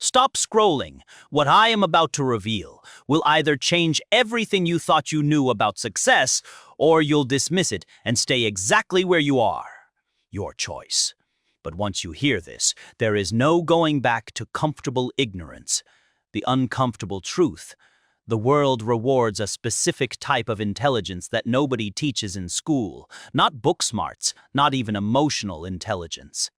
Stop scrolling. What I am about to reveal will either change everything you thought you knew about success, or you'll dismiss it and stay exactly where you are. Your choice. But once you hear this, there is no going back to comfortable ignorance. The uncomfortable truth. The world rewards a specific type of intelligence that nobody teaches in school. Not book smarts, not even emotional intelligence.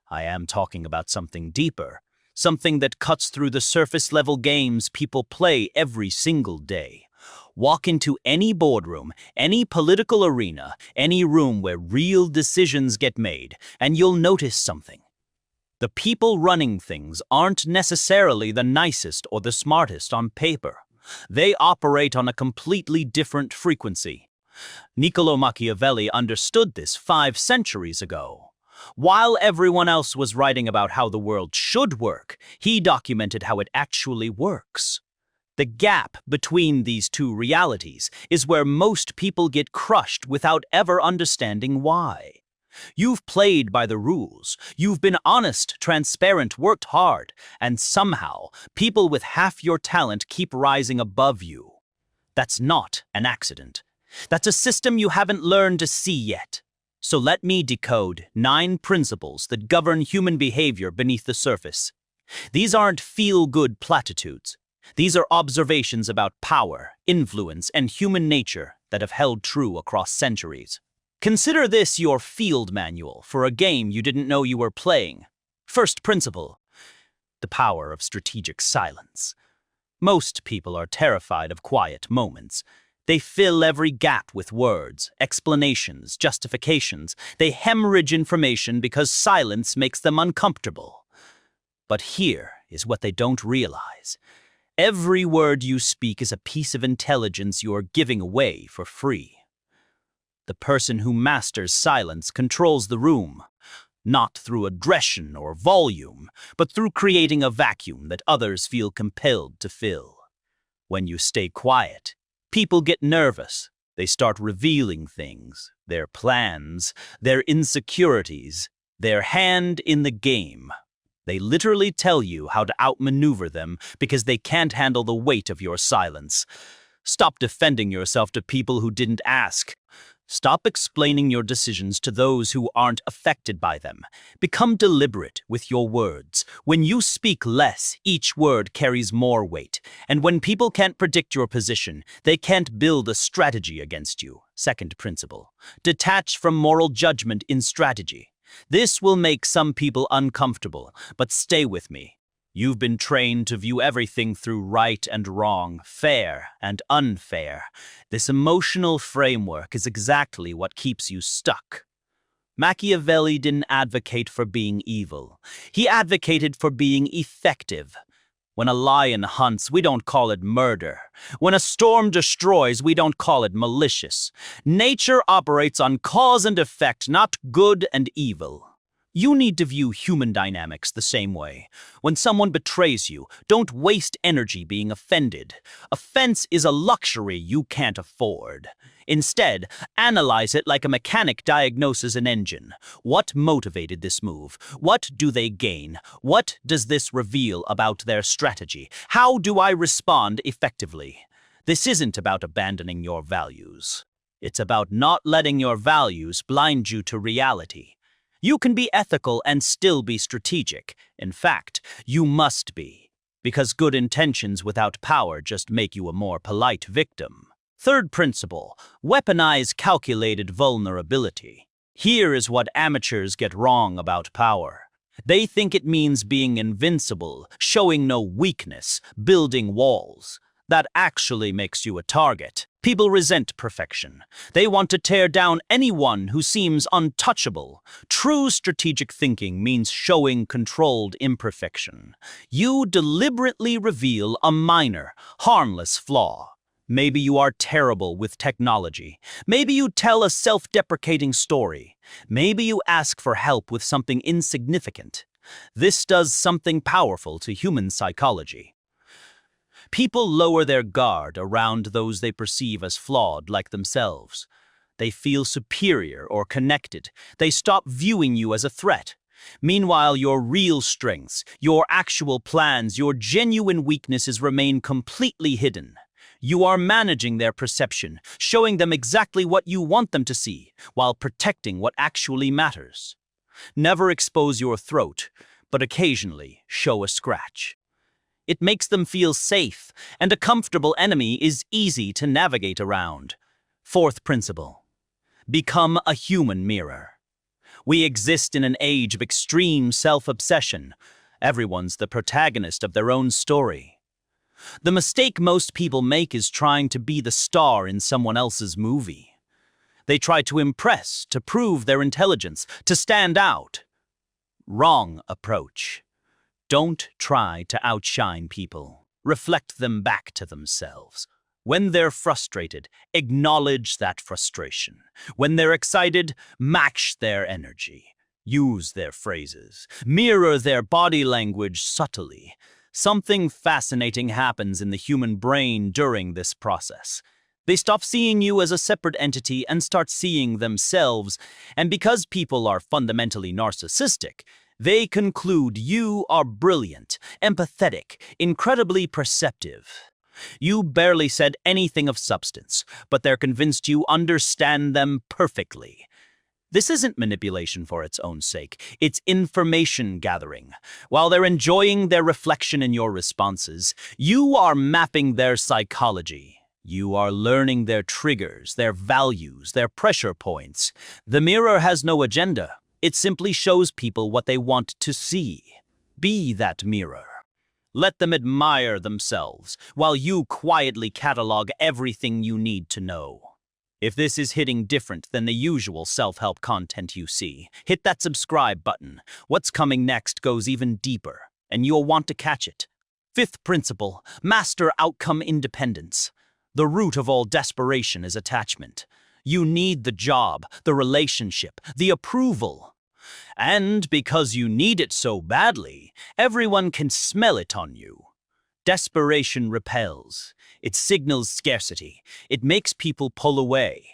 I am talking about something deeper. Something that cuts through the surface-level games people play every single day. Walk into any boardroom, any political arena, any room where real decisions get made, and you'll notice something. The people running things aren't necessarily the nicest or the smartest on paper. They operate on a completely different frequency. Niccolo Machiavelli understood this 5 centuries ago. While everyone else was writing about how the world should work, he documented how it actually works. The gap between these two realities is where most people get crushed without ever understanding why. You've played by the rules, you've been honest, transparent, worked hard, and somehow people with half your talent keep rising above you. That's not an accident. That's a system you haven't learned to see yet. So let me decode 9 principles that govern human behavior beneath the surface. These aren't feel-good platitudes. These are observations about power, influence, and human nature that have held true across centuries. Consider this your field manual for a game you didn't know you were playing. First principle: the power of strategic silence. Most people are terrified of quiet moments. They fill every gap with words, explanations, justifications. They hemorrhage information because silence makes them uncomfortable. But here is what they don't realize. Every word you speak is a piece of intelligence you are giving away for free. The person who masters silence controls the room, not through aggression or volume, but through creating a vacuum that others feel compelled to fill. When you stay quiet, people get nervous. They start revealing things, their plans, their insecurities, their hand in the game. They literally tell you how to outmaneuver them because they can't handle the weight of your silence. Stop defending yourself to people who didn't ask. Stop explaining your decisions to those who aren't affected by them. Become deliberate with your words. When you speak less, each word carries more weight. And when people can't predict your position, they can't build a strategy against you. Second principle: detach from moral judgment in strategy. This will make some people uncomfortable, but stay with me. You've been trained to view everything through right and wrong, fair and unfair. This emotional framework is exactly what keeps you stuck. Machiavelli didn't advocate for being evil. He advocated for being effective. When a lion hunts, we don't call it murder. When a storm destroys, we don't call it malicious. Nature operates on cause and effect, not good and evil. You need to view human dynamics the same way. When someone betrays you, don't waste energy being offended. Offense is a luxury you can't afford. Instead, analyze it like a mechanic diagnoses an engine. What motivated this move? What do they gain? What does this reveal about their strategy? How do I respond effectively? This isn't about abandoning your values. It's about not letting your values blind you to reality. You can be ethical and still be strategic. In fact, you must be. Because good intentions without power just make you a more polite victim. Third principle: weaponize calculated vulnerability. Here is what amateurs get wrong about power. They think it means being invincible, showing no weakness, building walls. That actually makes you a target. People resent perfection. They want to tear down anyone who seems untouchable. True strategic thinking means showing controlled imperfection. You deliberately reveal a minor, harmless flaw. Maybe you are terrible with technology. Maybe you tell a self-deprecating story. Maybe you ask for help with something insignificant. This does something powerful to human psychology. People lower their guard around those they perceive as flawed like themselves. They feel superior or connected. They stop viewing you as a threat. Meanwhile, your real strengths, your actual plans, your genuine weaknesses remain completely hidden. You are managing their perception, showing them exactly what you want them to see, while protecting what actually matters. Never expose your throat, but occasionally show a scratch. It makes them feel safe, and a comfortable enemy is easy to navigate around. Fourth principle: become a human mirror. We exist in an age of extreme self-obsession. Everyone's the protagonist of their own story. The mistake most people make is trying to be the star in someone else's movie. They try to impress, to prove their intelligence, to stand out. Wrong approach. Don't try to outshine people. Reflect them back to themselves. When they're frustrated, acknowledge that frustration. When they're excited, match their energy. Use their phrases. Mirror their body language subtly. Something fascinating happens in the human brain during this process. They stop seeing you as a separate entity and start seeing themselves, and because people are fundamentally narcissistic, they conclude you are brilliant, empathetic, incredibly perceptive. You barely said anything of substance, but they're convinced you understand them perfectly. This isn't manipulation for its own sake, it's information gathering. While they're enjoying their reflection in your responses, you are mapping their psychology. You are learning their triggers, their values, their pressure points. The mirror has no agenda. It simply shows people what they want to see. Be that mirror. Let them admire themselves, while you quietly catalog everything you need to know. If this is hitting different than the usual self-help content you see, hit that subscribe button. What's coming next goes even deeper, and you'll want to catch it. Fifth principle: master outcome independence. The root of all desperation is attachment. You need the job, the relationship, the approval. And because you need it so badly, everyone can smell it on you. Desperation repels. It signals scarcity. It makes people pull away.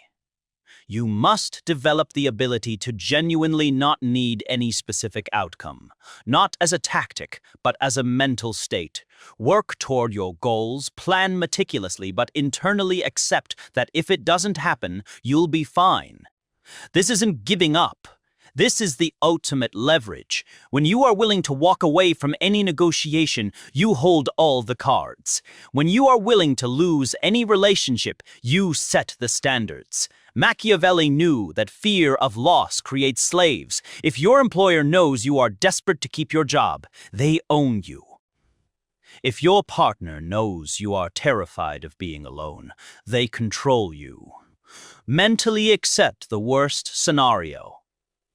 You must develop the ability to genuinely not need any specific outcome, not as a tactic, but as a mental state. Work toward your goals, plan meticulously, but internally accept that if it doesn't happen, you'll be fine. This isn't giving up. This is the ultimate leverage. When you are willing to walk away from any negotiation, you hold all the cards. When you are willing to lose any relationship, you set the standards. Machiavelli knew that fear of loss creates slaves. If your employer knows you are desperate to keep your job, they own you. If your partner knows you are terrified of being alone, they control you. Mentally accept the worst scenario.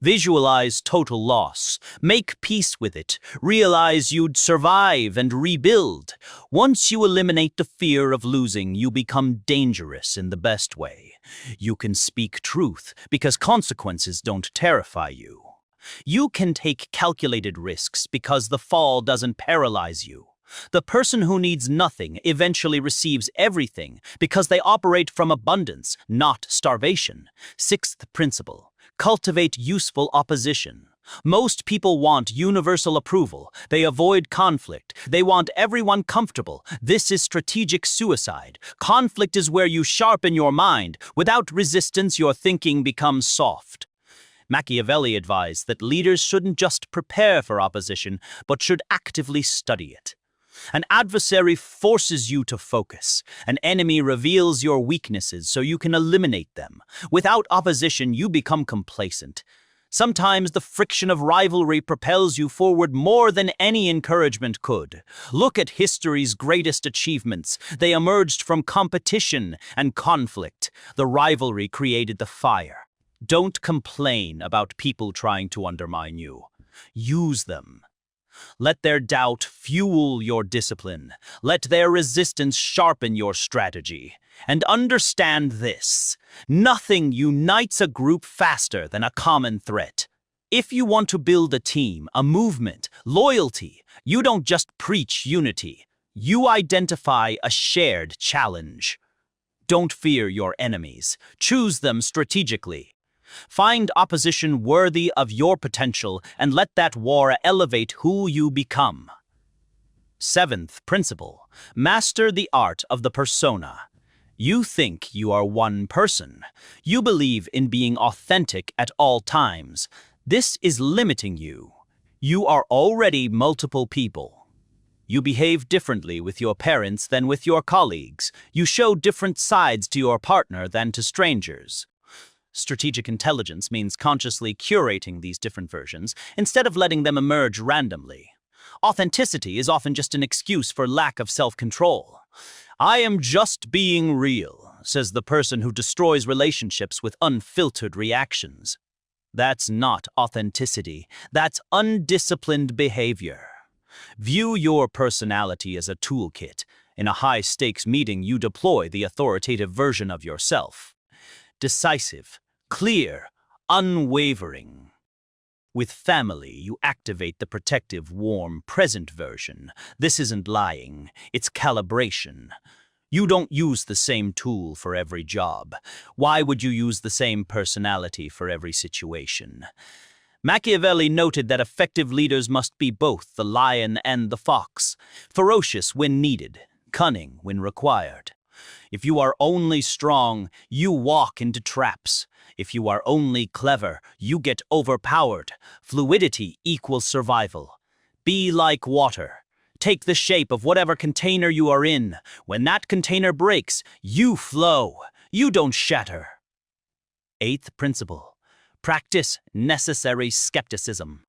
Visualize total loss. Make peace with it. Realize you'd survive and rebuild. Once you eliminate the fear of losing, you become dangerous in the best way. You can speak truth because consequences don't terrify you. You can take calculated risks because the fall doesn't paralyze you. The person who needs nothing eventually receives everything because they operate from abundance, not starvation. Sixth principle: cultivate useful opposition. Most people want universal approval. They avoid conflict. They want everyone comfortable. This is strategic suicide. Conflict is where you sharpen your mind. Without resistance, your thinking becomes soft. Machiavelli advised that leaders shouldn't just prepare for opposition, but should actively study it. An adversary forces you to focus. An enemy reveals your weaknesses so you can eliminate them. Without opposition, you become complacent. Sometimes the friction of rivalry propels you forward more than any encouragement could. Look at history's greatest achievements. They emerged from competition and conflict. The rivalry created the fire. Don't complain about people trying to undermine you. Use them. Let their doubt fuel your discipline. Let their resistance sharpen your strategy. And understand this: nothing unites a group faster than a common threat. If you want to build a team, a movement, loyalty, you don't just preach unity. You identify a shared challenge. Don't fear your enemies. Choose them strategically. Find opposition worthy of your potential and let that war elevate who you become. Seventh principle, master the art of the persona. You think you are one person. You believe in being authentic at all times. This is limiting you. You are already multiple people. You behave differently with your parents than with your colleagues. You show different sides to your partner than to strangers. Strategic intelligence means consciously curating these different versions instead of letting them emerge randomly. Authenticity is often just an excuse for lack of self-control. I am just being real, says the person who destroys relationships with unfiltered reactions. That's not authenticity. That's undisciplined behavior. View your personality as a toolkit. In a high-stakes meeting, you deploy the authoritative version of yourself. Decisive, clear, unwavering. With family, you activate the protective, warm, present version. This isn't lying, it's calibration. You don't use the same tool for every job. Why would you use the same personality for every situation? Machiavelli noted that effective leaders must be both the lion and the fox, ferocious when needed, cunning when required. If you are only strong, you walk into traps. If you are only clever, you get overpowered. Fluidity equals survival. Be like water. Take the shape of whatever container you are in. When that container breaks, you flow. You don't shatter. Eighth principle. Practice necessary skepticism.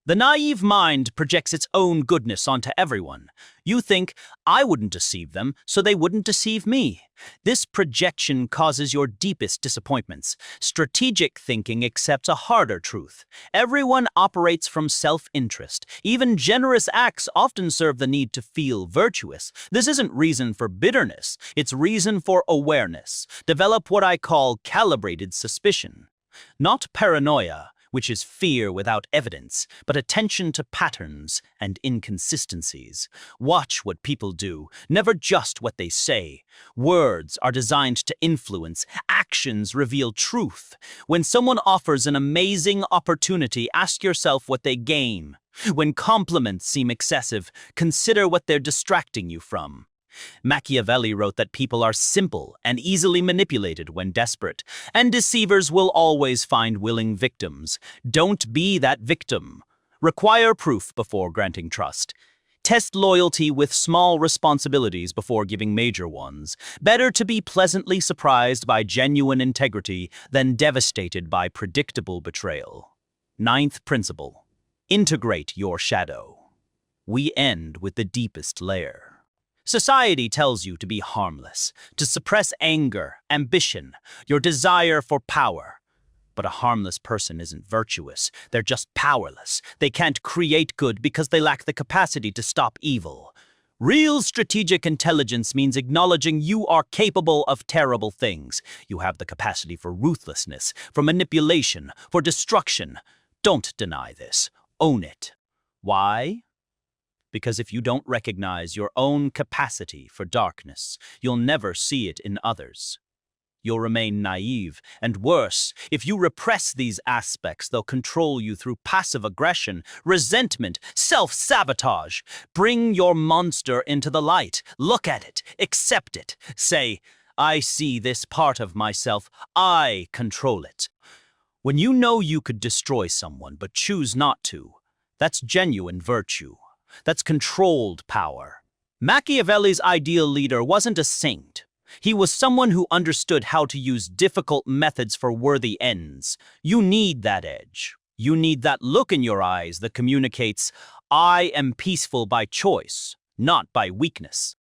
The naive mind projects its own goodness onto everyone. You think, I wouldn't deceive them, so they wouldn't deceive me. This projection causes your deepest disappointments. Strategic thinking accepts a harder truth. Everyone operates from self-interest. Even generous acts often serve the need to feel virtuous. This isn't reason for bitterness. It's reason for awareness. Develop what I call calibrated suspicion. Not paranoia, which is fear without evidence, but attention to patterns and inconsistencies. Watch what people do, never just what they say. Words are designed to influence. Actions reveal truth. When someone offers an amazing opportunity, ask yourself what they gain. When compliments seem excessive, consider what they're distracting you from. Machiavelli wrote that people are simple and easily manipulated when desperate, and deceivers will always find willing victims. Don't be that victim. Require proof before granting trust. Test loyalty with small responsibilities before giving major ones. Better to be pleasantly surprised by genuine integrity than devastated by predictable betrayal. Ninth principle. Integrate your shadow. We end with the deepest layer. Society tells you to be harmless, to suppress anger, ambition, your desire for power. But a harmless person isn't virtuous. They're just powerless. They can't create good because they lack the capacity to stop evil. Real strategic intelligence means acknowledging you are capable of terrible things. You have the capacity for ruthlessness, for manipulation, for destruction. Don't deny this. Own it. Why? Because if you don't recognize your own capacity for darkness, you'll never see it in others. You'll remain naive, and worse, if you repress these aspects, they'll control you through passive aggression, resentment, self-sabotage. Bring your monster into the light. Look at it. Accept it. Say, I see this part of myself. I control it. When you know you could destroy someone but choose not to, that's genuine virtue. That's controlled power. Machiavelli's ideal leader wasn't a saint. He was someone who understood how to use difficult methods for worthy ends. You need that edge. You need that look in your eyes that communicates, I am peaceful by choice, not by weakness.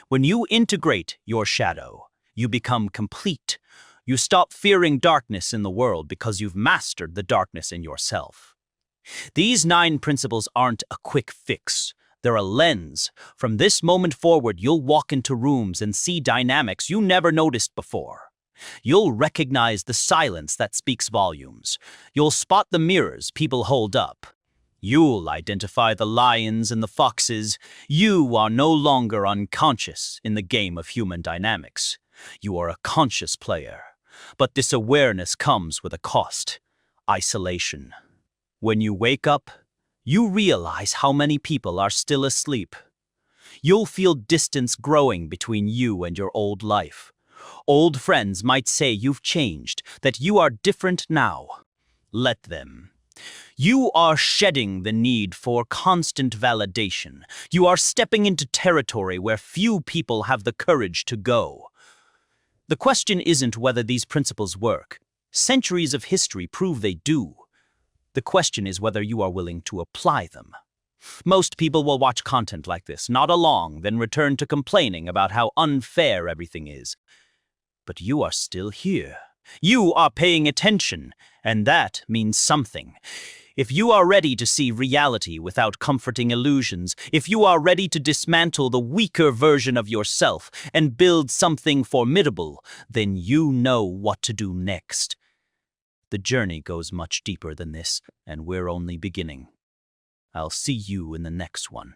When you integrate your shadow, you become complete. You stop fearing darkness in the world because you've mastered the darkness in yourself. These 9 principles aren't a quick fix. They're a lens. From this moment forward, you'll walk into rooms and see dynamics you never noticed before. You'll recognize the silence that speaks volumes. You'll spot the mirrors people hold up. You'll identify the lions and the foxes. You are no longer unconscious in the game of human dynamics. You are a conscious player. But this awareness comes with a cost: isolation. When you wake up, you realize how many people are still asleep. You'll feel distance growing between you and your old life. Old friends might say you've changed, that you are different now. Let them. You are shedding the need for constant validation. You are stepping into territory where few people have the courage to go. The question isn't whether these principles work. Centuries of history prove they do. The question is whether you are willing to apply them. Most people will watch content like this, nod along, then return to complaining about how unfair everything is. But you are still here. You are paying attention, and that means something. If you are ready to see reality without comforting illusions, if you are ready to dismantle the weaker version of yourself and build something formidable, then you know what to do next. The journey goes much deeper than this, and we're only beginning. I'll see you in the next one.